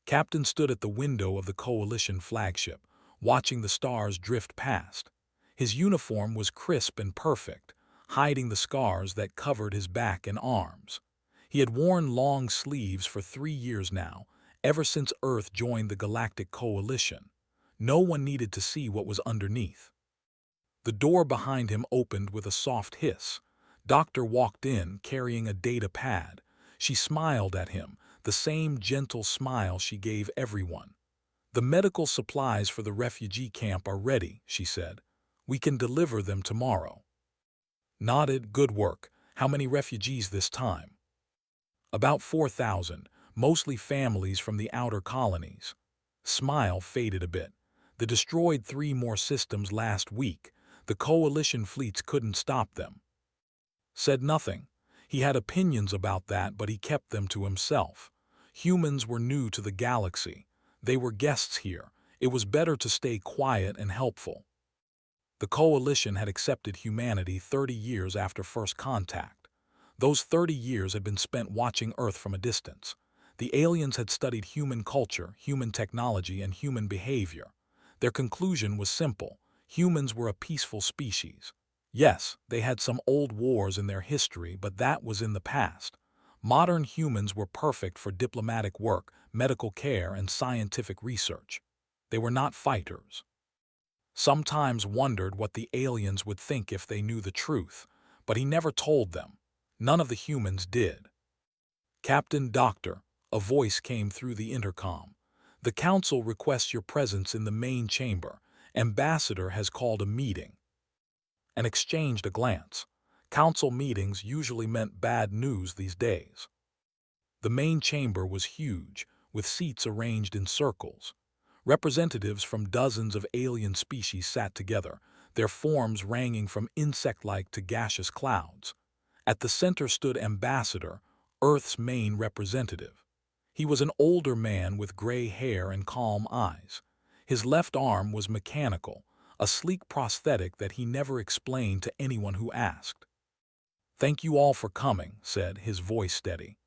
Captain stood at the window of the Coalition flagship, watching the stars drift past. His uniform was crisp and perfect, hiding the scars that covered his back and arms. He had worn long sleeves for 3 years now, ever since Earth joined the Galactic Coalition. No one needed to see what was underneath. The door behind him opened with a soft hiss. Doctor walked in, carrying a data pad. She smiled at him, the same gentle smile she gave everyone. "The medical supplies for the refugee camp are ready," she said. "We can deliver them tomorrow." Nodded. "Good work. How many refugees this time?" "About 4,000, mostly families from the outer colonies." Smile faded a bit. "They destroyed 3 more systems last week. The Coalition fleets couldn't stop them." Said nothing. He had opinions about that, but he kept them to himself. Humans were new to the galaxy. They were guests here. It was better to stay quiet and helpful. The Coalition had accepted humanity 30 years after first contact. Those 30 years had been spent watching Earth from a distance. The aliens had studied human culture, human technology, and human behavior. Their conclusion was simple: humans were a peaceful species. Yes, they had some old wars in their history, but that was in the past. Modern humans were perfect for diplomatic work, medical care, and scientific research. They were not fighters. Sometimes wondered what the aliens would think if they knew the truth, but he never told them. None of the humans did. "Captain, Doctor," a voice came through the intercom. "The Council requests your presence in the main chamber. Ambassador has called a meeting." And exchanged a glance. Council meetings usually meant bad news these days. The main chamber was huge, with seats arranged in circles. Representatives from dozens of alien species sat together, their forms ranging from insect-like to gaseous clouds. At the center stood Ambassador, Earth's main representative. He was an older man with gray hair and calm eyes. His left arm was mechanical, a sleek prosthetic that he never explained to anyone who asked. "Thank you all for coming," said, his voice steady.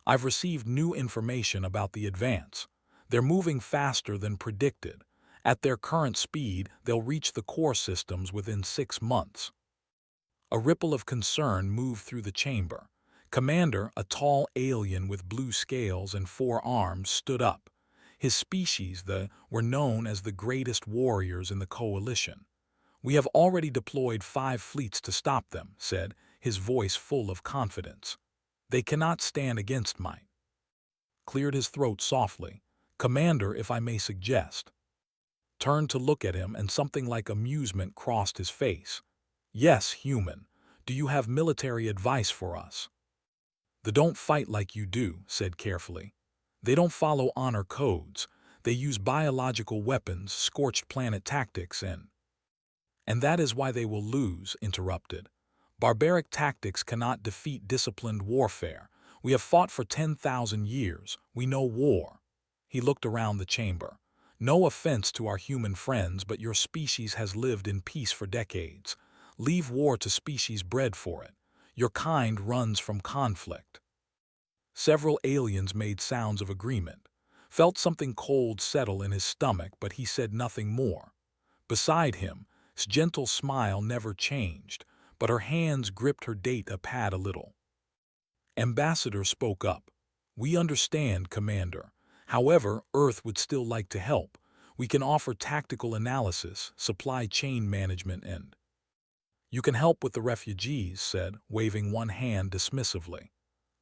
"I've received new information about the advance. They're moving faster than predicted. At their current speed, they'll reach the core systems within 6 months." A ripple of concern moved through the chamber. Commander, a tall alien with blue scales and 4 arms, stood up. His species, were known as the greatest warriors in the Coalition. "We have already deployed 5 fleets to stop them," said, his voice full of confidence. "They cannot stand against might." Cleared his throat softly. "Commander, if I may suggest." Turned to look at him, and something like amusement crossed his face. "Yes, human. Do you have military advice for us?" "They don't fight like you do," said carefully. "They don't follow honor codes. They use biological weapons, scorched planet tactics, and that is why they will lose," interrupted. "Barbaric tactics cannot defeat disciplined warfare. We have fought for 10,000 years. We know war." He looked around the chamber. "No offense to our human friends, but your species has lived in peace for decades. Leave war to species bred for it. Your kind runs from conflict." Several aliens made sounds of agreement. Felt something cold settle in his stomach, but he said nothing more. Beside him, his gentle smile never changed, but her hands gripped her data pad a little. Ambassador spoke up. "We understand, Commander. However, Earth would still like to help. We can offer tactical analysis, supply chain management, and—" "You can help with the refugees," said, waving one hand dismissively.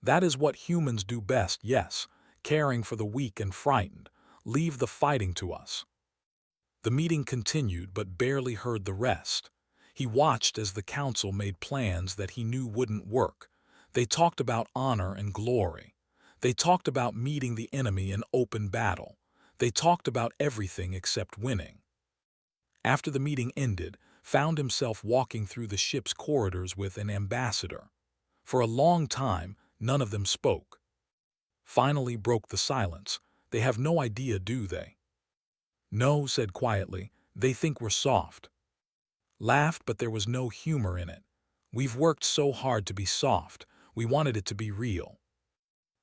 "That is what humans do best, yes, caring for the weak and frightened. Leave the fighting to us." The meeting continued, but barely heard the rest. He watched as the council made plans that he knew wouldn't work. They talked about honor and glory. They talked about meeting the enemy in open battle. They talked about everything except winning. After the meeting ended, found himself walking through the ship's corridors with an ambassador. For a long time, none of them spoke. Finally broke the silence. "They have no idea, do they?" "No," said quietly. "They think we're soft." Laughed, but there was no humor in it. "We've worked so hard to be soft. We wanted it to be real."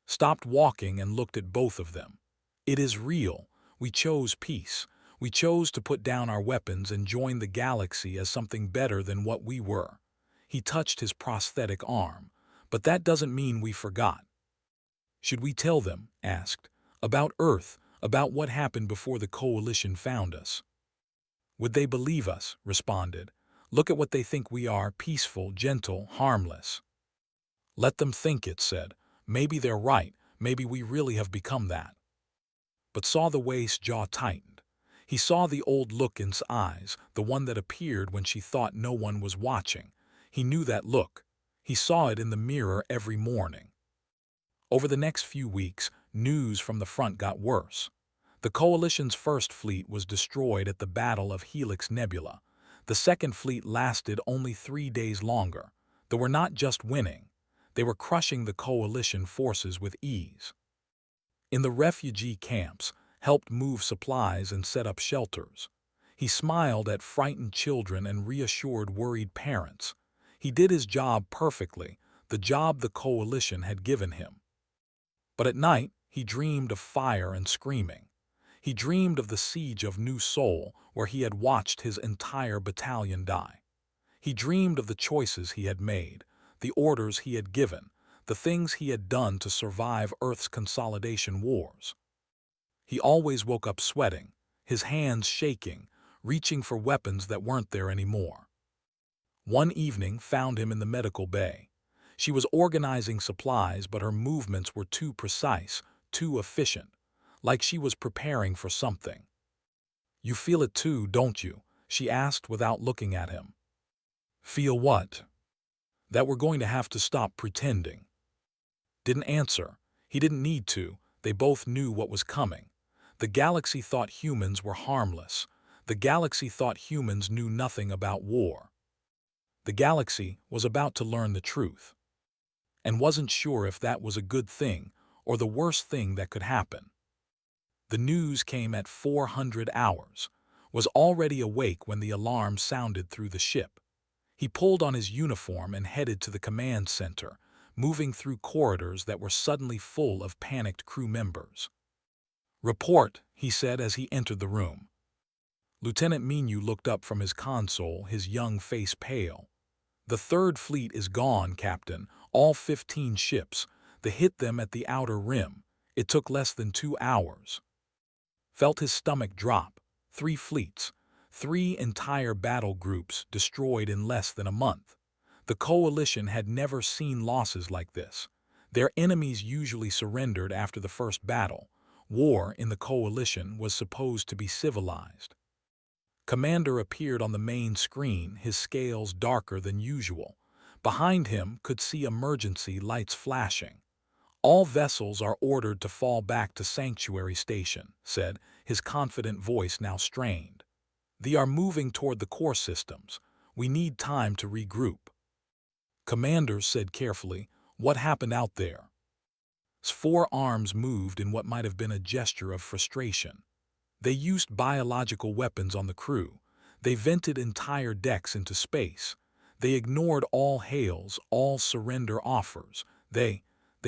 Stopped walking and looked at both of them. It is real. We chose peace. We chose to put down our weapons and join the galaxy as something better than what we were. He touched his prosthetic arm. But that doesn't mean we forgot. Should we tell them, asked, about Earth, about what happened before the Coalition found us? Would they believe us? Responded. Look at what they think we are, peaceful, gentle, harmless. Let them think it, said. Maybe they're right, maybe we really have become that. But saw the waist's jaw tightened. He saw the old look in his eyes, the one that appeared when she thought no one was watching. He knew that look. He saw it in the mirror every morning. Over the next few weeks, news from the front got worse. The Coalition's first fleet was destroyed at the Battle of Helix Nebula. The second fleet lasted only 3 days longer. They were not just winning. They were crushing the Coalition forces with ease. In the refugee camps, helped move supplies and set up shelters. He smiled at frightened children and reassured worried parents. He did his job perfectly, the job the Coalition had given him. But at night, he dreamed of fire and screaming. He dreamed of the siege of New Sol, where he had watched his entire battalion die. He dreamed of the choices he had made, the orders he had given, the things he had done to survive Earth's consolidation wars. He always woke up sweating, his hands shaking, reaching for weapons that weren't there anymore. One evening found him in the medical bay. She was organizing supplies, but her movements were too precise, too efficient, like she was preparing for something. You feel it too, don't you? She asked without looking at him. Feel what? That we're going to have to stop pretending. Didn't answer. He didn't need to. They both knew what was coming. The galaxy thought humans were harmless. The galaxy thought humans knew nothing about war. The galaxy was about to learn the truth, and wasn't sure if that was a good thing or the worst thing that could happen. The news came at 400 hours, was already awake when the alarm sounded through the ship. He pulled on his uniform and headed to the command center, moving through corridors that were suddenly full of panicked crew members. Report, he said as he entered the room. Lieutenant Minu looked up from his console, his young face pale. The Third Fleet is gone, Captain, all 15 ships. They hit them at the outer rim. It took less than 2 hours. Felt his stomach drop. 3 fleets, 3 entire battle groups destroyed in less than a month. The Coalition had never seen losses like this. Their enemies usually surrendered after the first battle. War in the Coalition was supposed to be civilized. Commander appeared on the main screen, his scales darker than usual. Behind him could see emergency lights flashing. All vessels are ordered to fall back to Sanctuary Station, said, his confident voice now strained. They are moving toward the core systems. We need time to regroup. Commander said carefully, what happened out there? His 4 arms moved in what might have been a gesture of frustration. They used biological weapons on the crew. They vented entire decks into space. They ignored all hails, all surrender offers. They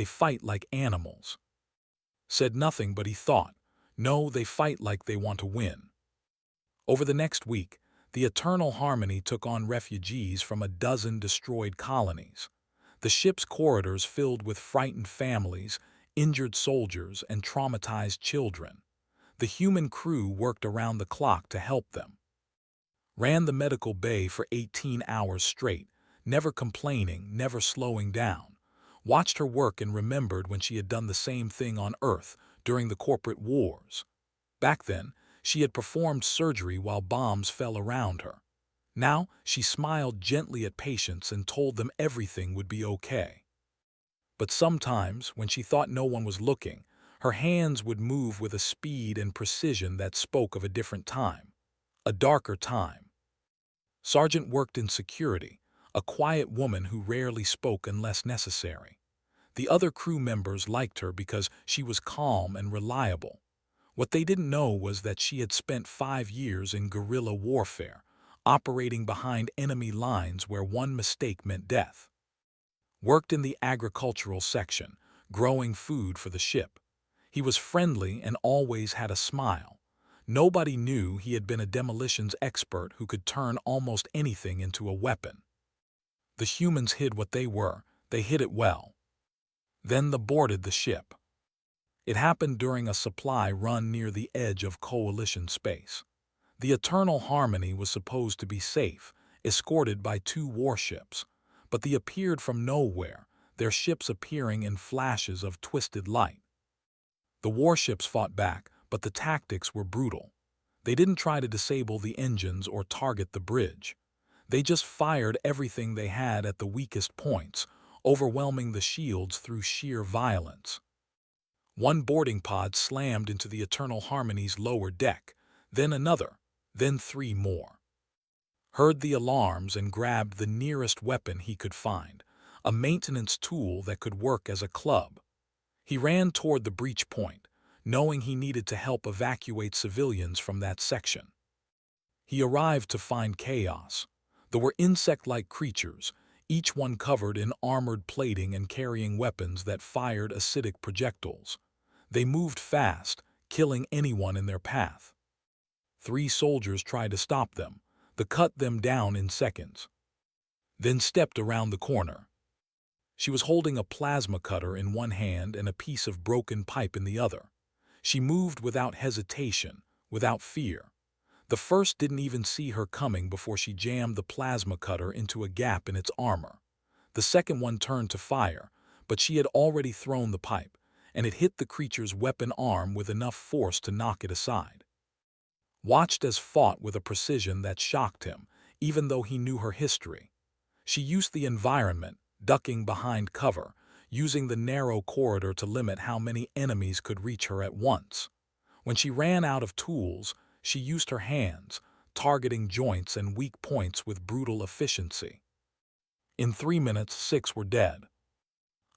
fight like animals. Said nothing, but he thought, no, they fight like they want to win. Over the next week, the Eternal Harmony took on refugees from a dozen destroyed colonies. The ship's corridors filled with frightened families, injured soldiers, and traumatized children. The human crew worked around the clock to help them. Ran the medical bay for 18 hours straight, never complaining, never slowing down. Watched her work and remembered when she had done the same thing on Earth during the corporate wars. Back then, she had performed surgery while bombs fell around her. Now, she smiled gently at patients and told them everything would be okay. But sometimes, when she thought no one was looking, her hands would move with a speed and precision that spoke of a different time, a darker time. Sargent worked in security, a quiet woman who rarely spoke unless necessary. The other crew members liked her because she was calm and reliable. What they didn't know was that she had spent 5 years in guerrilla warfare, operating behind enemy lines where one mistake meant death. Worked in the agricultural section, growing food for the ship. He was friendly and always had a smile. Nobody knew he had been a demolitions expert who could turn almost anything into a weapon. The humans hid what they were. They hid it well. Then they boarded the ship. It happened during a supply run near the edge of Coalition space. The Eternal Harmony was supposed to be safe, escorted by 2 warships, but they appeared from nowhere, their ships appearing in flashes of twisted light. The warships fought back, but the tactics were brutal. They didn't try to disable the engines or target the bridge. They just fired everything they had at the weakest points, overwhelming the shields through sheer violence. One boarding pod slammed into the Eternal Harmony's lower deck, then another, then 3 more. Heard the alarms and grabbed the nearest weapon he could find, a maintenance tool that could work as a club. He ran toward the breach point, knowing he needed to help evacuate civilians from that section. He arrived to find chaos. There were insect-like creatures, each one covered in armored plating and carrying weapons that fired acidic projectiles. They moved fast, killing anyone in their path. 3 soldiers tried to stop them. They cut them down in seconds. Then stepped around the corner. She was holding a plasma cutter in one hand and a piece of broken pipe in the other. She moved without hesitation, without fear. The first didn't even see her coming before she jammed the plasma cutter into a gap in its armor. The second one turned to fire, but she had already thrown the pipe, and it hit the creature's weapon arm with enough force to knock it aside. Watched as fought with a precision that shocked him, even though he knew her history. She used the environment, ducking behind cover, using the narrow corridor to limit how many enemies could reach her at once. When she ran out of tools, she used her hands, targeting joints and weak points with brutal efficiency. In 3 minutes, 6 were dead.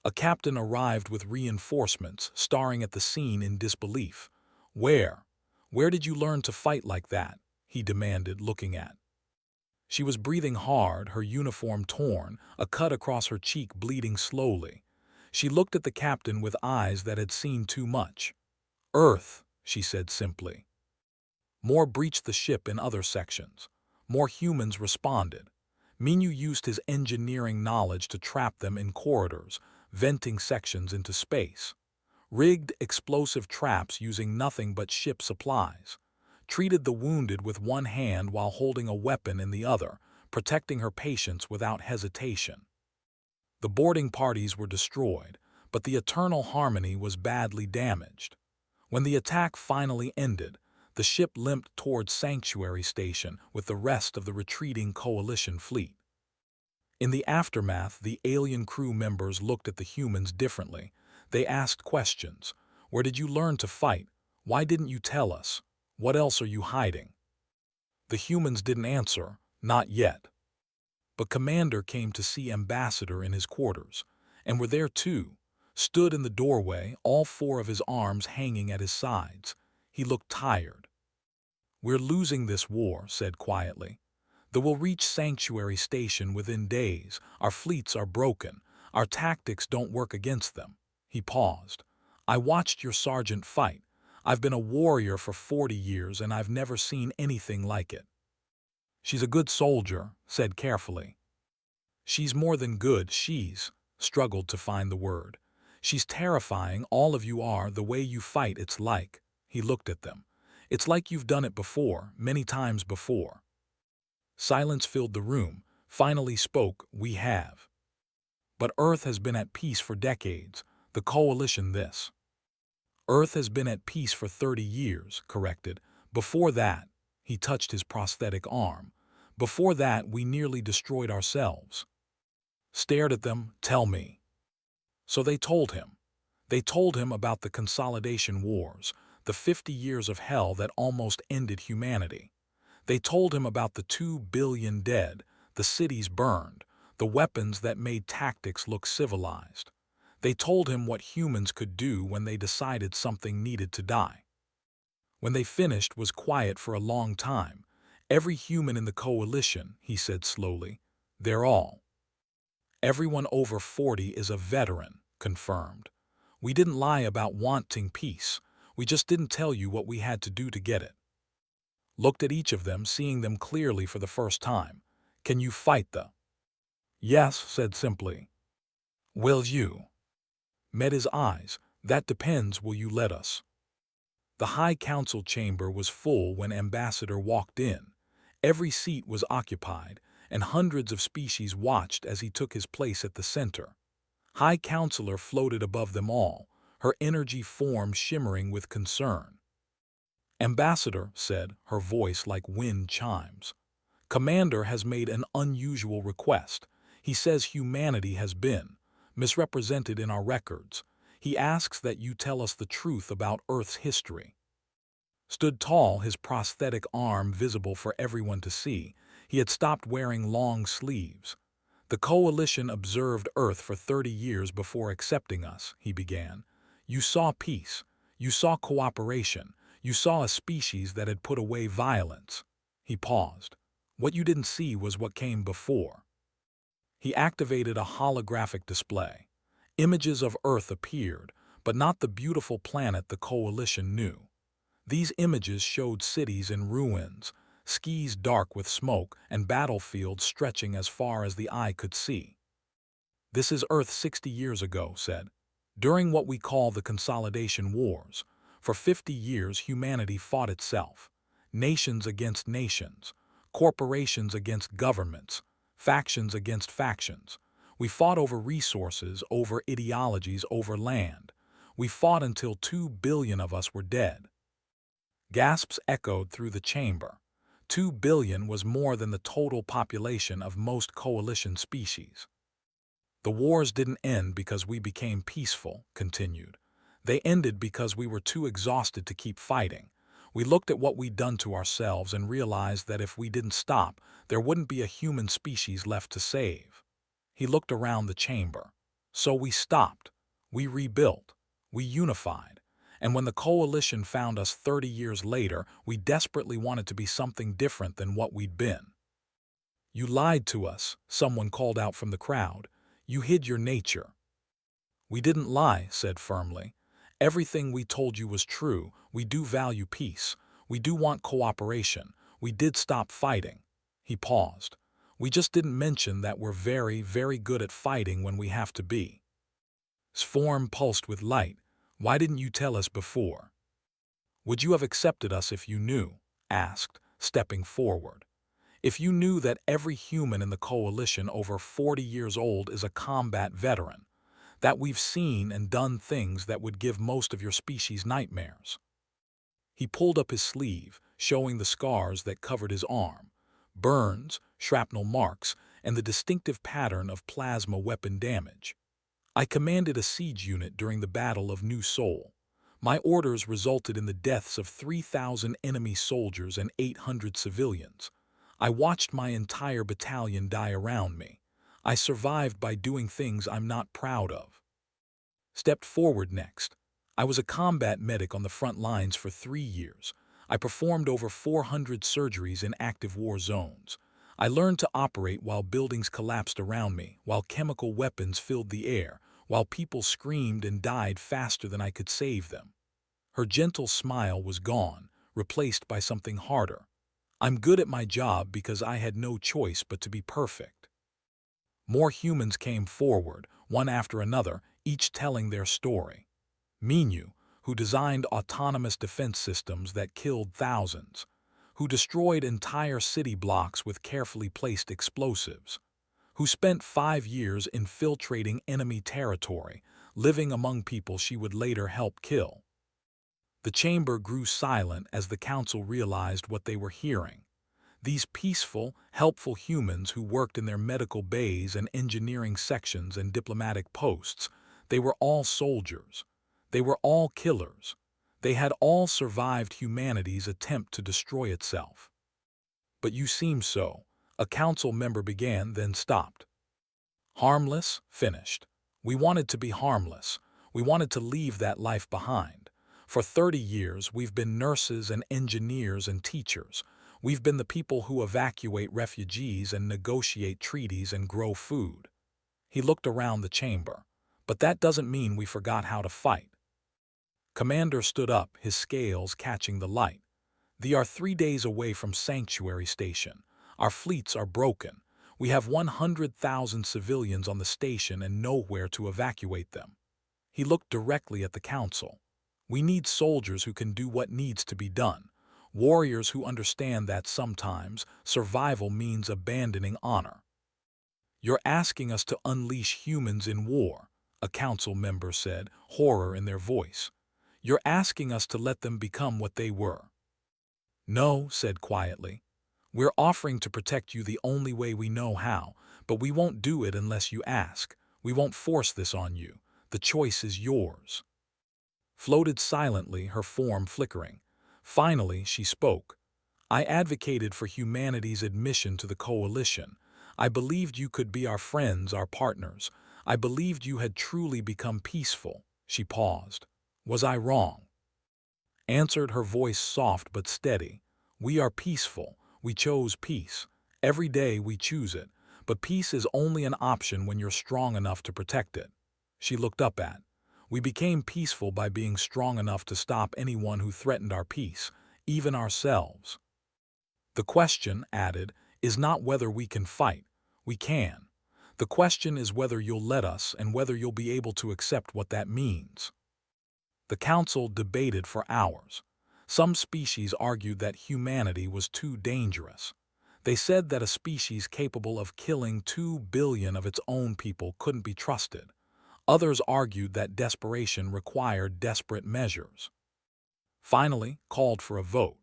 A captain arrived with reinforcements, staring at the scene in disbelief. Where did you learn to fight like that?" he demanded, looking at. She was breathing hard, her uniform torn, a cut across her cheek bleeding slowly. She looked at the captain with eyes that had seen too much. "Earth," she said simply. More breached the ship in other sections. More humans responded. Minu used his engineering knowledge to trap them in corridors, venting sections into space. Rigged explosive traps using nothing but ship supplies. Treated the wounded with one hand while holding a weapon in the other, protecting her patients without hesitation. The boarding parties were destroyed, but the Eternal Harmony was badly damaged. When the attack finally ended, the ship limped toward Sanctuary Station with the rest of the retreating Coalition fleet. In the aftermath, the alien crew members looked at the humans differently. They asked questions. "Where did you learn to fight? Why didn't you tell us? What else are you hiding?" The humans didn't answer, not yet. But Commander came to see Ambassador in his quarters, and were there too, stood in the doorway, all 4 of his arms hanging at his sides. He looked tired. "We're losing this war," said quietly. "They will reach Sanctuary Station within days. Our fleets are broken. Our tactics don't work against them." He paused. "I watched your sergeant fight. I've been a warrior for 40 years and I've never seen anything like it." "She's a good soldier," said carefully. "She's more than good, she's," struggled to find the word. "She's terrifying, all of you are, the way you fight, it's like." He looked at them. "It's like you've done it before, many times before." Silence filled the room. Finally spoke, "We have. But Earth has been at peace for decades. The Coalition this." "Earth has been at peace for 30 years, corrected. Before that," he touched his prosthetic arm, "before that we nearly destroyed ourselves." Stared at them, "Tell me." So they told him. They told him about the Consolidation Wars, the 50 years of hell that almost ended humanity. They told him about the 2 billion dead, the cities burned, the weapons that made tactics look civilized. They told him what humans could do when they decided something needed to die. When they finished was quiet for a long time. "Every human in the Coalition," he said slowly, "they're all. Everyone over 40 is a veteran," confirmed. We didn't lie about wanting peace. We just didn't tell you what we had to do to get it. Looked at each of them, seeing them clearly for the first time. Can you fight the? Yes, said simply. Will you? Met his eyes. That depends, will you let us? The High Council chamber was full when Ambassador walked in. Every seat was occupied, and hundreds of species watched as he took his place at the center. High Counselor floated above them all, her energy form shimmering with concern. Ambassador said, her voice like wind chimes. Commander has made an unusual request. He says humanity has been misrepresented in our records. He asks that you tell us the truth about Earth's history. Stood tall, his prosthetic arm visible for everyone to see. He had stopped wearing long sleeves. The Coalition observed Earth for 30 years before accepting us, he began. You saw peace. You saw cooperation. You saw a species that had put away violence. He paused. What you didn't see was what came before. He activated a holographic display. Images of Earth appeared, but not the beautiful planet the Coalition knew. These images showed cities in ruins, skies dark with smoke, and battlefields stretching as far as the eye could see. This is Earth 60 years ago, said. During what we call the Consolidation Wars, for 50 years humanity fought itself. Nations against nations, corporations against governments, factions against factions. We fought over resources, over ideologies, over land. We fought until 2 billion of us were dead. Gasps echoed through the chamber. 2 billion was more than the total population of most coalition species. The wars didn't end because we became peaceful, continued. They ended because we were too exhausted to keep fighting. We looked at what we'd done to ourselves and realized that if we didn't stop, there wouldn't be a human species left to save. He looked around the chamber. So we stopped. We rebuilt. We unified. And when the Coalition found us 30 years later, we desperately wanted to be something different than what we'd been. You lied to us, someone called out from the crowd. You hid your nature. We didn't lie, said firmly. Everything we told you was true. We do value peace. We do want cooperation. We did stop fighting. He paused. We just didn't mention that we're very, very good at fighting when we have to be. His form pulsed with light. Why didn't you tell us before? Would you have accepted us if you knew? Asked, stepping forward. If you knew that every human in the Coalition over 40 years old is a combat veteran, that we've seen and done things that would give most of your species nightmares. He pulled up his sleeve, showing the scars that covered his arm, burns, shrapnel marks, and the distinctive pattern of plasma weapon damage. I commanded a siege unit during the Battle of New Seoul. My orders resulted in the deaths of 3,000 enemy soldiers and 800 civilians. I watched my entire battalion die around me. I survived by doing things I'm not proud of. Stepped forward next. I was a combat medic on the front lines for 3 years. I performed over 400 surgeries in active war zones. I learned to operate while buildings collapsed around me, while chemical weapons filled the air, while people screamed and died faster than I could save them. Her gentle smile was gone, replaced by something harder. I'm good at my job because I had no choice but to be perfect. More humans came forward, one after another, each telling their story. Minyu, who designed autonomous defense systems that killed thousands, who destroyed entire city blocks with carefully placed explosives, who spent 5 years infiltrating enemy territory, living among people she would later help kill. The chamber grew silent as the council realized what they were hearing. These peaceful, helpful humans who worked in their medical bays and engineering sections and diplomatic posts, they were all soldiers. They were all killers. They had all survived humanity's attempt to destroy itself. But you seem so, a council member began, then stopped. Harmless, finished. We wanted to be harmless. We wanted to leave that life behind. For 30 years, we've been nurses and engineers and teachers. We've been the people who evacuate refugees and negotiate treaties and grow food. He looked around the chamber. But that doesn't mean we forgot how to fight. Commander stood up, his scales catching the light. "We are 3 days away from Sanctuary Station. Our fleets are broken. We have 100,000 civilians on the station and nowhere to evacuate them." He looked directly at the council. "We need soldiers who can do what needs to be done. Warriors who understand that sometimes survival means abandoning honor." "You're asking us to unleash humans in war," a council member said, horror in their voice. "You're asking us to let them become what they were." "No," said quietly. "We're offering to protect you the only way we know how, but we won't do it unless you ask. We won't force this on you. The choice is yours." Floated silently, her form flickering. Finally, she spoke. "I advocated for humanity's admission to the coalition. I believed you could be our friends, our partners. I believed you had truly become peaceful." She paused. "Was I wrong?" Answered, her voice soft but steady. "We are peaceful. We chose peace. Every day we choose it. But peace is only an option when you're strong enough to protect it." She looked up at. "We became peaceful by being strong enough to stop anyone who threatened our peace, even ourselves. The question," added, "is not whether we can fight. We can. The question is whether you'll let us and whether you'll be able to accept what that means." The council debated for hours. Some species argued that humanity was too dangerous. They said that a species capable of killing 2 billion of its own people couldn't be trusted. Others argued that desperation required desperate measures. Finally, called for a vote.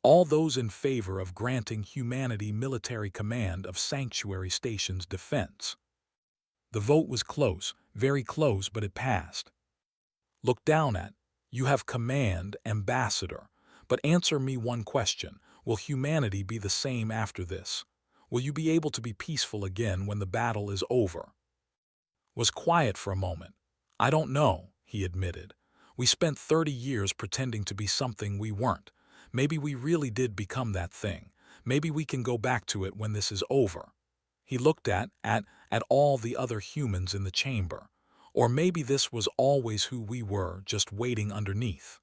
All those in favor of granting humanity military command of Sanctuary Station's defense. The vote was close, very close, but it passed. "Look down at. You have command, ambassador. But answer me one question. Will humanity be the same after this? Will you be able to be peaceful again when the battle is over?" Was quiet for a moment. "I don't know," he admitted. "We spent 30 years pretending to be something we weren't. Maybe we really did become that thing. Maybe we can go back to it when this is over." He looked at all the other humans in the chamber. "Or maybe this was always who we were, just waiting underneath."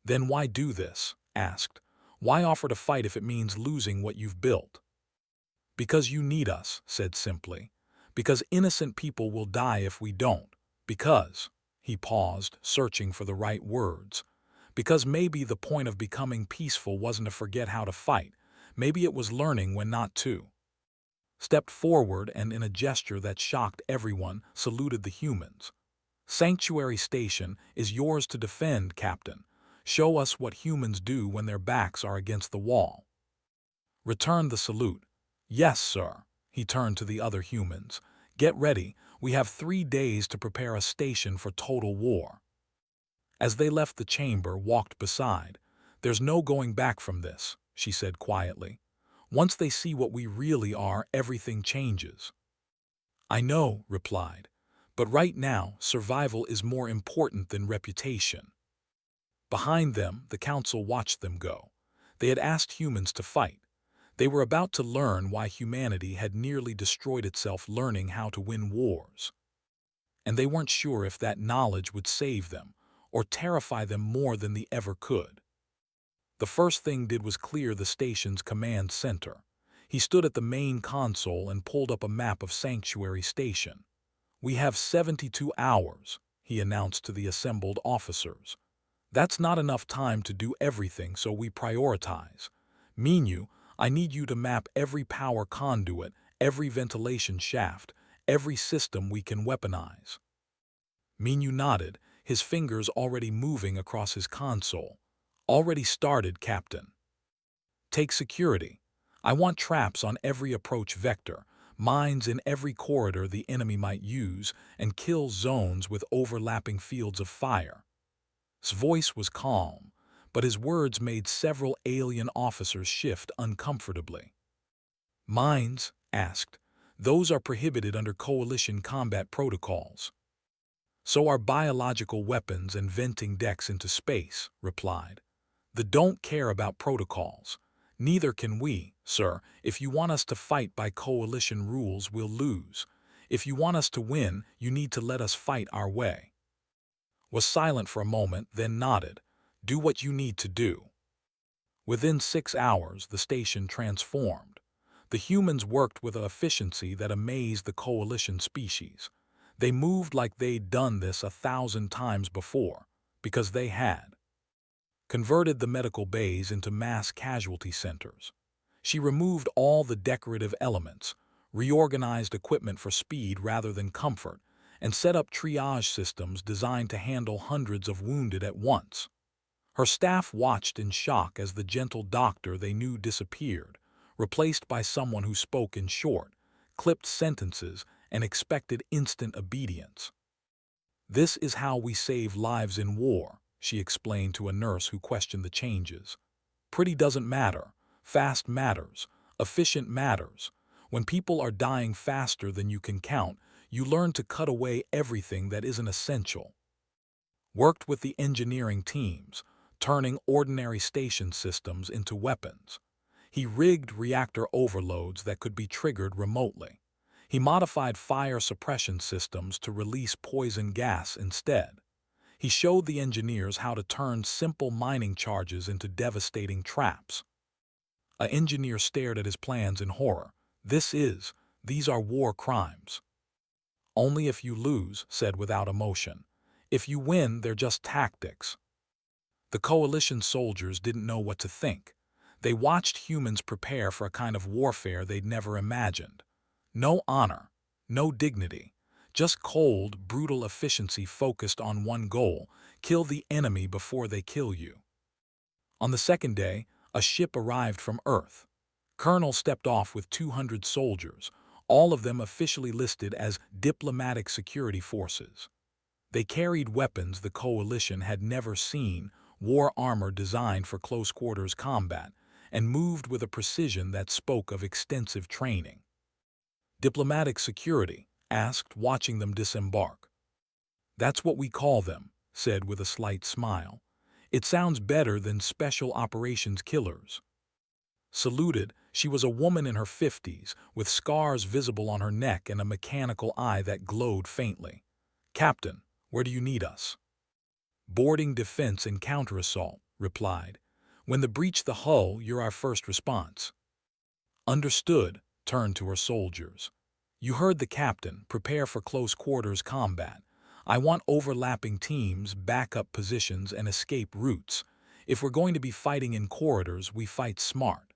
"Then why do this?" asked. "Why offer to fight if it means losing what you've built?" "Because you need us," said simply. "Because innocent people will die if we don't. Because," he paused, searching for the right words, "because maybe the point of becoming peaceful wasn't to forget how to fight. Maybe it was learning when not to." Stepped forward and, in a gesture that shocked everyone, saluted the humans. "Sanctuary Station is yours to defend, Captain. Show us what humans do when their backs are against the wall." Returned the salute. "Yes, sir." He turned to the other humans. "Get ready. We have 3 days to prepare a station for total war." As they left the chamber, walked beside. "There's no going back from this," she said quietly. "Once they see what we really are, everything changes." "I know," replied. "But right now, survival is more important than reputation." Behind them, the council watched them go. They had asked humans to fight. They were about to learn why humanity had nearly destroyed itself learning how to win wars. And they weren't sure if that knowledge would save them or terrify them more than they ever could. The first thing did was clear the station's command center. He stood at the main console and pulled up a map of Sanctuary Station. "We have 72 hours," he announced to the assembled officers. "That's not enough time to do everything, so we prioritize. I need you to map every power conduit, every ventilation shaft, every system we can weaponize." Minyu nodded, his fingers already moving across his console. "Already started, Captain." "Take security. I want traps on every approach vector, mines in every corridor the enemy might use, and kill zones with overlapping fields of fire." His voice was calm, but his words made several alien officers shift uncomfortably. "Mines?" asked. "Those are prohibited under Coalition combat protocols." "So are biological weapons and venting decks into space," replied. "They don't care about protocols. Neither can we, sir. If you want us to fight by Coalition rules, we'll lose. If you want us to win, you need to let us fight our way. Was silent for a moment, then nodded. Do what you need to do. Within 6 hours, the station transformed. The humans worked with an efficiency that amazed the coalition species. They moved like they'd done this 1,000 times before, because they had. Converted the medical bays into mass casualty centers. She removed all the decorative elements, reorganized equipment for speed rather than comfort, and set up triage systems designed to handle hundreds of wounded at once. Her staff watched in shock as the gentle doctor they knew disappeared, replaced by someone who spoke in short, clipped sentences and expected instant obedience. "This is how we save lives in war," she explained to a nurse who questioned the changes. "Pretty doesn't matter. Fast matters. Efficient matters. When people are dying faster than you can count, you learn to cut away everything that isn't essential." Worked with the engineering teams, turning ordinary station systems into weapons. He rigged reactor overloads that could be triggered remotely. He modified fire suppression systems to release poison gas instead. He showed the engineers how to turn simple mining charges into devastating traps. An engineer stared at his plans in horror. These are war crimes." "Only if you lose," said without emotion. "If you win, they're just tactics." The coalition soldiers didn't know what to think. They watched humans prepare for a kind of warfare they'd never imagined. No honor, no dignity, just cold, brutal efficiency focused on one goal: kill the enemy before they kill you. On the second day, a ship arrived from Earth. Colonel stepped off with 200 soldiers, all of them officially listed as diplomatic security forces. They carried weapons the coalition had never seen, war armor designed for close-quarters combat, and moved with a precision that spoke of extensive training. "Diplomatic security?" asked, watching them disembark. "That's what we call them," said with a slight smile. "It sounds better than special operations killers." Saluted, she was a woman in her 50s, with scars visible on her neck and a mechanical eye that glowed faintly. "Captain, where do you need us?" "Boarding, defense, and counter-assault," replied. "When they breach the hull, you're our first response." "Understood," turned to her soldiers. "You heard the captain. Prepare for close-quarters combat. I want overlapping teams, backup positions, and escape routes. If we're going to be fighting in corridors, we fight smart."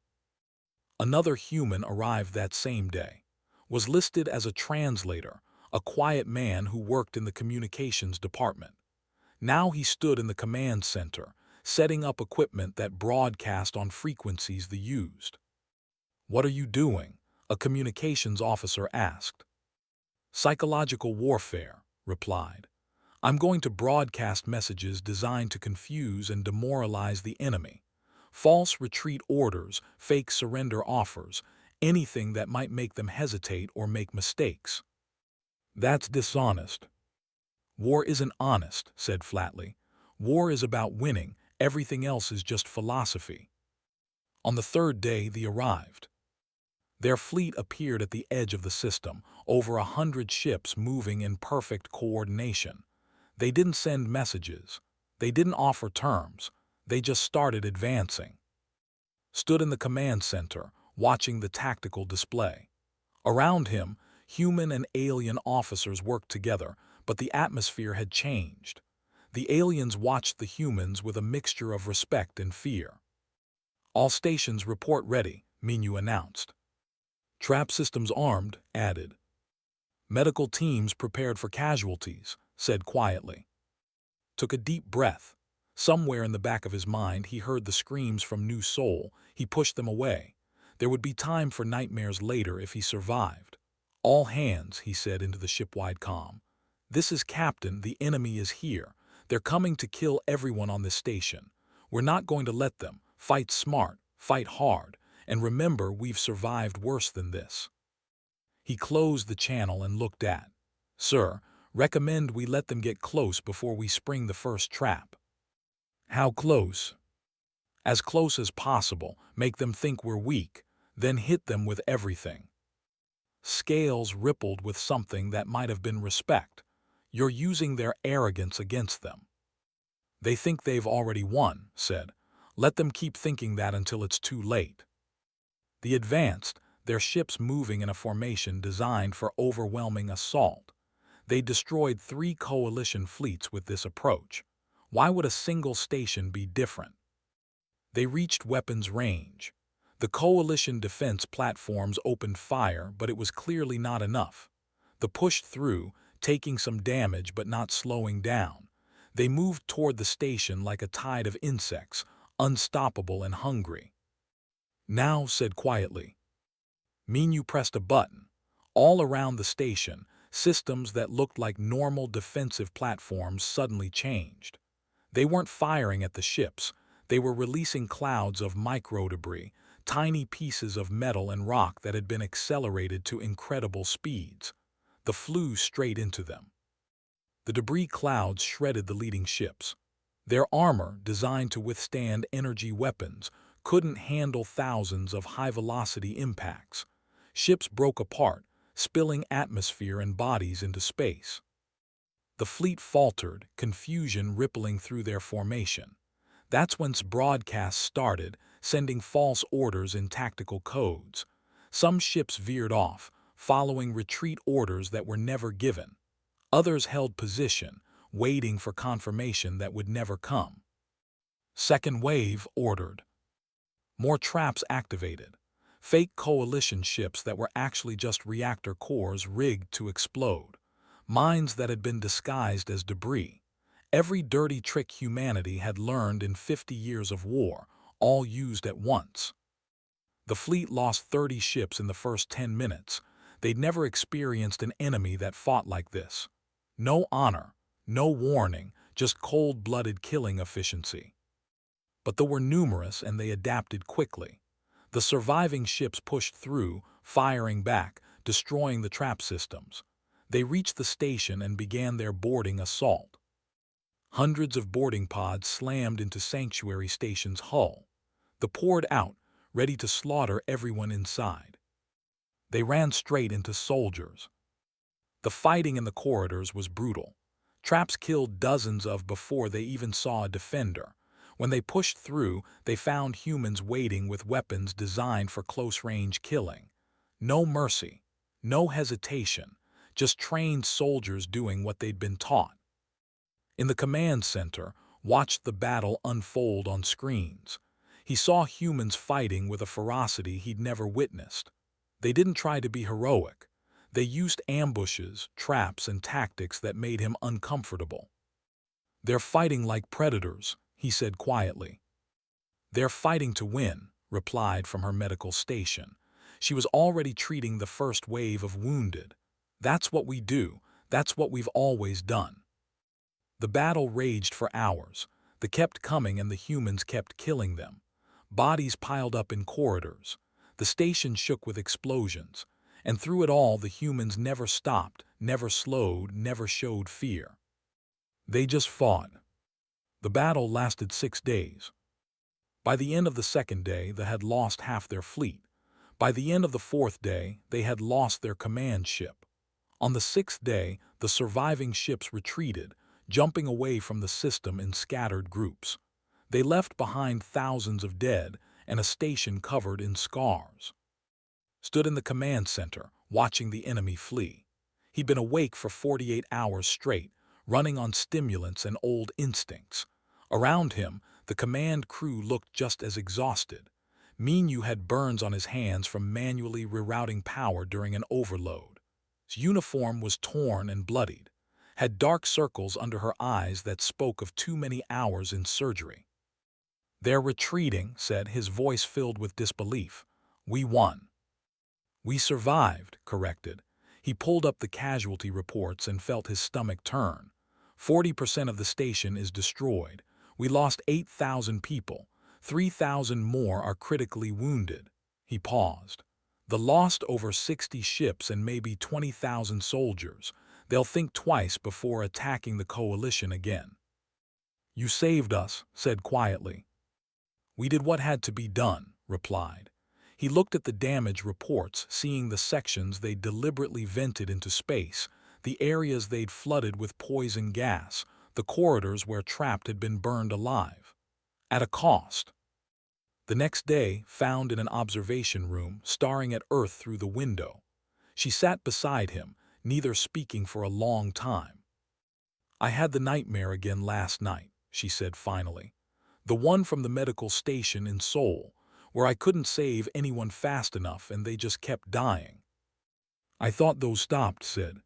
Another human arrived that same day. Was listed as a translator, a quiet man who worked in the communications department. Now he stood in the command center, setting up equipment that broadcast on frequencies they used. "What are you doing?" a communications officer asked. "Psychological warfare," replied. "I'm going to broadcast messages designed to confuse and demoralize the enemy. False retreat orders, fake surrender offers, anything that might make them hesitate or make mistakes." "That's dishonest." "War isn't honest," said flatly. "War is about winning. Everything else is just philosophy." On the third day, they arrived. Their fleet appeared at the edge of the system, over 100 ships moving in perfect coordination. They didn't send messages. They didn't offer terms. They just started advancing. Stood in the command center, watching the tactical display. Around him, human and alien officers worked together, but the atmosphere had changed. The aliens watched the humans with a mixture of respect and fear. "All stations report ready," Minu announced. "Trap systems armed," added. "Medical teams prepared for casualties," said quietly. Took a deep breath. Somewhere in the back of his mind he heard the screams from New Soul. He pushed them away. There would be time for nightmares later if he survived. "All hands," he said into the shipwide comm. "This is Captain. The enemy is here. They're coming to kill everyone on this station. We're not going to let them. Fight smart, fight hard, and remember, we've survived worse than this." He closed the channel and looked at. "Sir, recommend we let them get close before we spring the first trap." "How close?" "As close as possible. Make them think we're weak. Then hit them with everything." Scales rippled with something that might have been respect. You're using their arrogance against them. They think they've already won, said. Let them keep thinking that until it's too late. The advanced, their ships moving in a formation designed for overwhelming assault. They destroyed 3 coalition fleets with this approach. Why would a single station be different? They reached weapons range. The coalition defense platforms opened fire, but it was clearly not enough. The pushed through, taking some damage but not slowing down. They moved toward the station like a tide of insects, unstoppable and hungry. Now, said quietly. Mean you pressed a button. All around the station, systems that looked like normal defensive platforms suddenly changed. They weren't firing at the ships. They were releasing clouds of microdebris, tiny pieces of metal and rock that had been accelerated to incredible speeds. The flew straight into them. The debris clouds shredded the leading ships. Their armor, designed to withstand energy weapons, couldn't handle thousands of high-velocity impacts. Ships broke apart, spilling atmosphere and bodies into space. The fleet faltered, confusion rippling through their formation. That's when broadcasts started, sending false orders in tactical codes. Some ships veered off, following retreat orders that were never given. Others held position, waiting for confirmation that would never come. Second wave ordered. More traps activated. Fake coalition ships that were actually just reactor cores rigged to explode. Mines that had been disguised as debris. Every dirty trick humanity had learned in 50 years of war, all used at once. The fleet lost 30 ships in the first 10 minutes. They'd never experienced an enemy that fought like this. No honor, no warning, just cold-blooded killing efficiency. But they were numerous and they adapted quickly. The surviving ships pushed through, firing back, destroying the trap systems. They reached the station and began their boarding assault. Hundreds of boarding pods slammed into Sanctuary Station's hull. They poured out, ready to slaughter everyone inside. They ran straight into soldiers. The fighting in the corridors was brutal. Traps killed dozens of before they even saw a defender. When they pushed through, they found humans waiting with weapons designed for close-range killing. No mercy, no hesitation, just trained soldiers doing what they'd been taught. In the command center, watched the battle unfold on screens. He saw humans fighting with a ferocity he'd never witnessed. They didn't try to be heroic. They used ambushes, traps, and tactics that made him uncomfortable. They're fighting like predators, he said quietly. They're fighting to win, replied from her medical station. She was already treating the first wave of wounded. That's what we do. That's what we've always done. The battle raged for hours. They kept coming and the humans kept killing them. Bodies piled up in corridors. The station shook with explosions. And through it all, the humans never stopped, never slowed, never showed fear. They just fought. The battle lasted 6 days. By the end of the second day, they had lost half their fleet. By the end of the fourth day, they had lost their command ship. On the 6th day, the surviving ships retreated, jumping away from the system in scattered groups. They left behind thousands of dead and a station covered in scars. Stood in the command center, watching the enemy flee. He'd been awake for 48 hours straight, running on stimulants and old instincts. Around him, the command crew looked just as exhausted. Minyu had burns on his hands from manually rerouting power during an overload. His uniform was torn and bloodied, had dark circles under her eyes that spoke of too many hours in surgery. They're retreating, said, his voice filled with disbelief. We won. We survived, corrected. He pulled up the casualty reports and felt his stomach turn. 40% of the station is destroyed. We lost 8,000 people. 3,000 more are critically wounded. He paused. The lost over 60 ships and maybe 20,000 soldiers. They'll think twice before attacking the coalition again. You saved us, said quietly. We did what had to be done, replied. He looked at the damage reports, seeing the sections they'd deliberately vented into space, the areas they'd flooded with poison gas, the corridors where trapped had been burned alive. At a cost. The next day, found in an observation room, staring at Earth through the window. She sat beside him, neither speaking for a long time. "I had the nightmare again last night," she said finally. "The one from the medical station in Seoul, where I couldn't save anyone fast enough and they just kept dying." "I thought those stopped," said.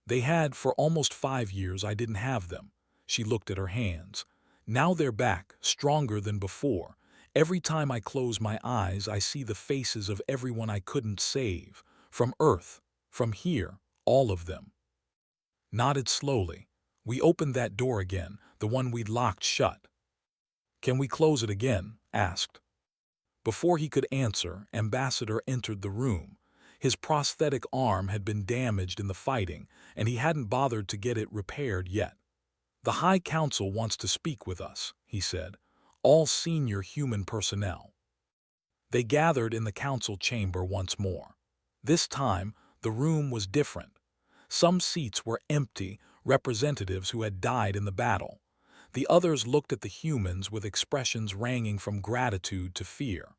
"They had for almost 5 years. I didn't have them." She looked at her hands. "Now they're back, stronger than before. Every time I close my eyes, I see the faces of everyone I couldn't save. From Earth, from here, all of them." Nodded slowly. "We opened that door again, the one we'd locked shut." "Can we close it again?" asked. Before he could answer, Ambassador entered the room. His prosthetic arm had been damaged in the fighting, and he hadn't bothered to get it repaired yet. "The High Council wants to speak with us," he said. "All senior human personnel." They gathered in the council chamber once more. This time, the room was different. Some seats were empty, representatives who had died in the battle. The others looked at the humans with expressions ranging from gratitude to fear.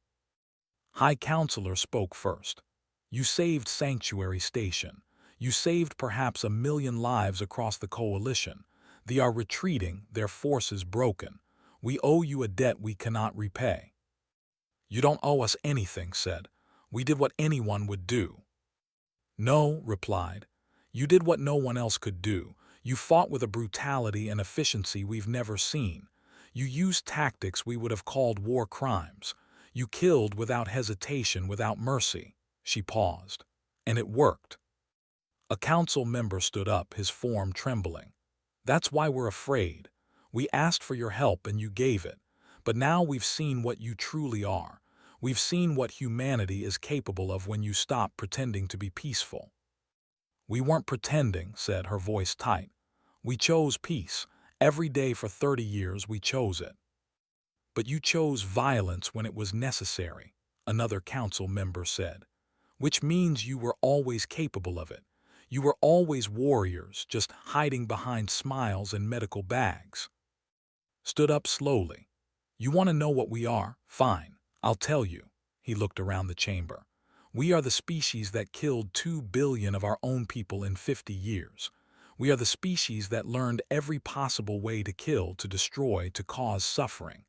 High Counselor spoke first. "You saved Sanctuary Station. You saved perhaps 1 million lives across the Coalition. They are retreating, their forces broken. We owe you a debt we cannot repay." "You don't owe us anything," said. "We did what anyone would do." "No," replied. "You did what no one else could do. You fought with a brutality and efficiency we've never seen. You used tactics we would have called war crimes. You killed without hesitation, without mercy." She paused. "And it worked." A council member stood up, his form trembling. "That's why we're afraid. We asked for your help and you gave it. But now we've seen what you truly are. We've seen what humanity is capable of when you stop pretending to be peaceful." "We weren't pretending," said, her voice tight. "We chose peace. Every day for 30 years we chose it." "But you chose violence when it was necessary," another council member said. "Which means you were always capable of it. You were always warriors, just hiding behind smiles and medical bags." Stood up slowly. "You want to know what we are? Fine, I'll tell you." He looked around the chamber. "We are the species that killed 2 billion of our own people in 50 years. We are the species that learned every possible way to kill, to destroy, to cause suffering.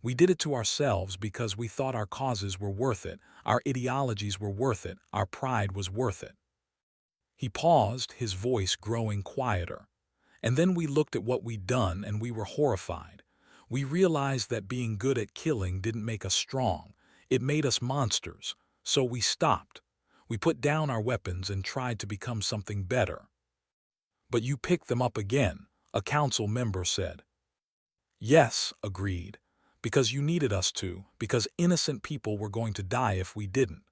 We did it to ourselves because we thought our causes were worth it, our ideologies were worth it, our pride was worth it." He paused, his voice growing quieter. "And then we looked at what we'd done and we were horrified. We realized that being good at killing didn't make us strong. It made us monsters. So we stopped. We put down our weapons and tried to become something better." "But you picked them up again," a council member said. "Yes," agreed. "Because you needed us to, because innocent people were going to die if we didn't."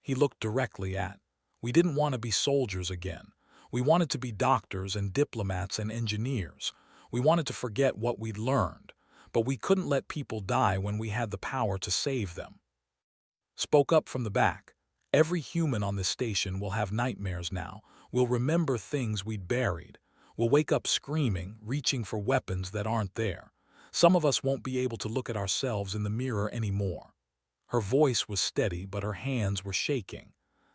He looked directly at. "We didn't want to be soldiers again. We wanted to be doctors and diplomats and engineers. We wanted to forget what we'd learned. But we couldn't let people die when we had the power to save them." Spoke up from the back. "Every human on this station will have nightmares now. We'll remember things we'd buried. We'll wake up screaming, reaching for weapons that aren't there. Some of us won't be able to look at ourselves in the mirror anymore." Her voice was steady, but her hands were shaking.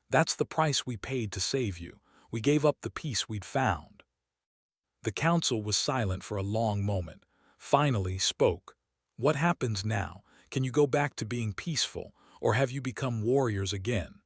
"That's the price we paid to save you. We gave up the peace we'd found." The council was silent for a long moment. Finally spoke. "What happens now? Can you go back to being peaceful, or have you become warriors again?"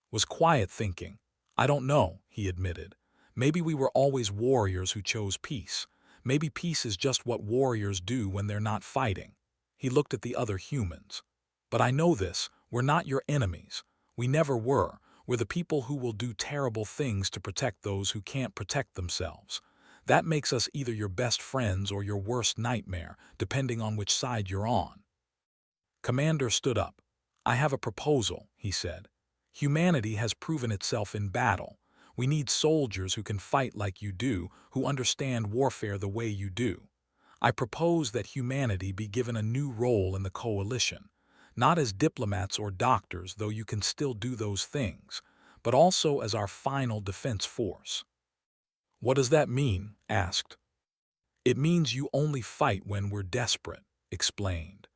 Was quiet, thinking. "I don't know," he admitted. "Maybe we were always warriors who chose peace. Maybe peace is just what warriors do when they're not fighting." He looked at the other humans. "But I know this, we're not your enemies. We never were. We're the people who will do terrible things to protect those who can't protect themselves. That makes us either your best friends or your worst nightmare, depending on which side you're on." Commander stood up. "I have a proposal," he said. "Humanity has proven itself in battle. We need soldiers who can fight like you do, who understand warfare the way you do. I propose that humanity be given a new role in the Coalition. Not as diplomats or doctors, though you can still do those things, but also as our final defense force. What does that mean? Asked. It means you only fight when we're desperate, explained.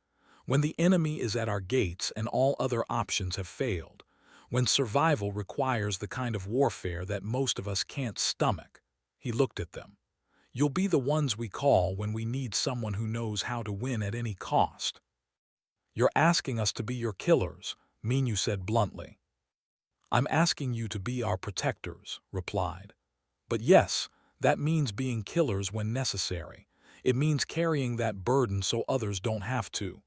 When the enemy is at our gates and all other options have failed. When survival requires the kind of warfare that most of us can't stomach. He looked at them. You'll be the ones we call when we need someone who knows how to win at any cost. You're asking us to be your killers, Minu said bluntly. I'm asking you to be our protectors, replied. But yes, that means being killers when necessary. It means carrying that burden so others don't have to.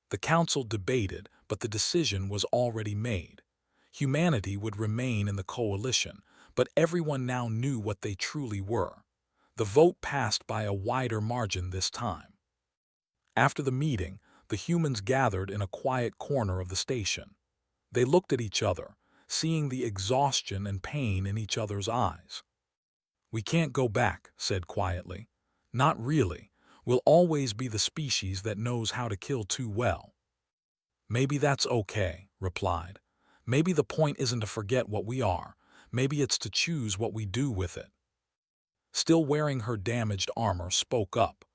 The council debated, but the decision was already made. Humanity would remain in the coalition, but everyone now knew what they truly were. The vote passed by a wider margin this time. After the meeting, the humans gathered in a quiet corner of the station. They looked at each other, seeing the exhaustion and pain in each other's eyes. We can't go back, said quietly. Not really. We'll always be the species that knows how to kill too well. Maybe that's okay, replied. Maybe the point isn't to forget what we are. Maybe it's to choose what we do with it. Still wearing her damaged armor, spoke up.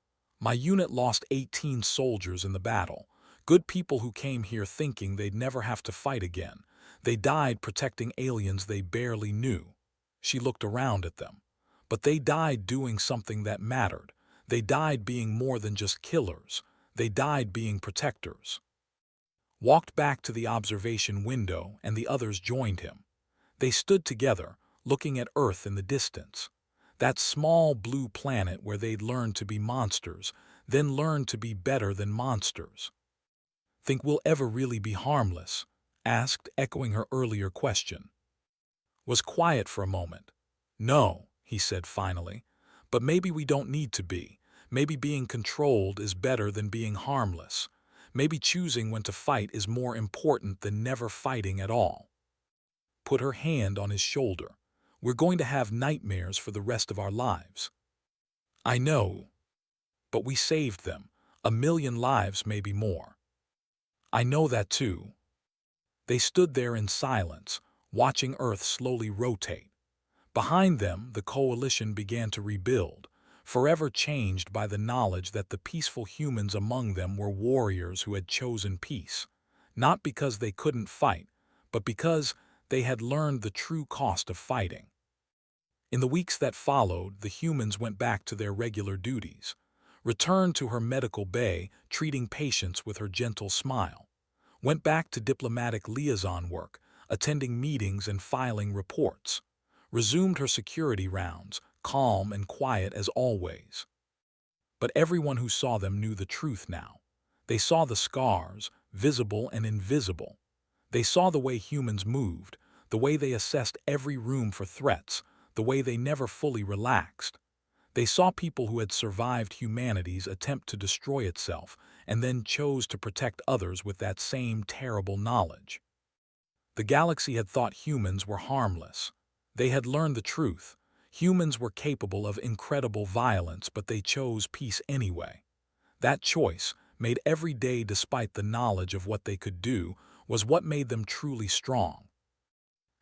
My unit lost 18 soldiers in the battle. Good people who came here thinking they'd never have to fight again. They died protecting aliens they barely knew. She looked around at them. But they died doing something that mattered. They died being more than just killers. They died being protectors. Walked back to the observation window, and the others joined him. They stood together, looking at Earth in the distance. That small blue planet where they'd learned to be monsters, then learned to be better than monsters. Think we'll ever really be harmless? Asked, echoing her earlier question. Was quiet for a moment. No, he said finally. But maybe we don't need to be. Maybe being controlled is better than being harmless. Maybe choosing when to fight is more important than never fighting at all. Put her hand on his shoulder. We're going to have nightmares for the rest of our lives. I know. But we saved them. 1,000,000 lives, maybe more. I know that too. They stood there in silence, watching Earth slowly rotate. Behind them, the coalition began to rebuild, forever changed by the knowledge that the peaceful humans among them were warriors who had chosen peace, not because they couldn't fight, but because they had learned the true cost of fighting. In the weeks that followed, the humans went back to their regular duties, returned to her medical bay, treating patients with her gentle smile, went back to diplomatic liaison work, attending meetings and filing reports, resumed her security rounds, calm and quiet as always. But everyone who saw them knew the truth now. They saw the scars, visible and invisible. They saw the way humans moved, the way they assessed every room for threats, the way they never fully relaxed. They saw people who had survived humanity's attempt to destroy itself and then chose to protect others with that same terrible knowledge. The galaxy had thought humans were harmless. They had learned the truth. Humans were capable of incredible violence, but they chose peace anyway. That choice, made every day despite the knowledge of what they could do, was what made them truly strong.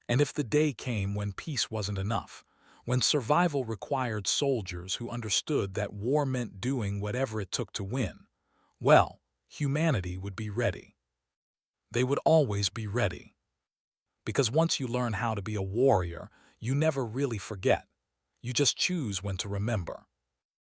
And if the day came when peace wasn't enough, when survival required soldiers who understood that war meant doing whatever it took to win, well, humanity would be ready. They would always be ready. Because once you learn how to be a warrior, you never really forget. You just choose when to remember.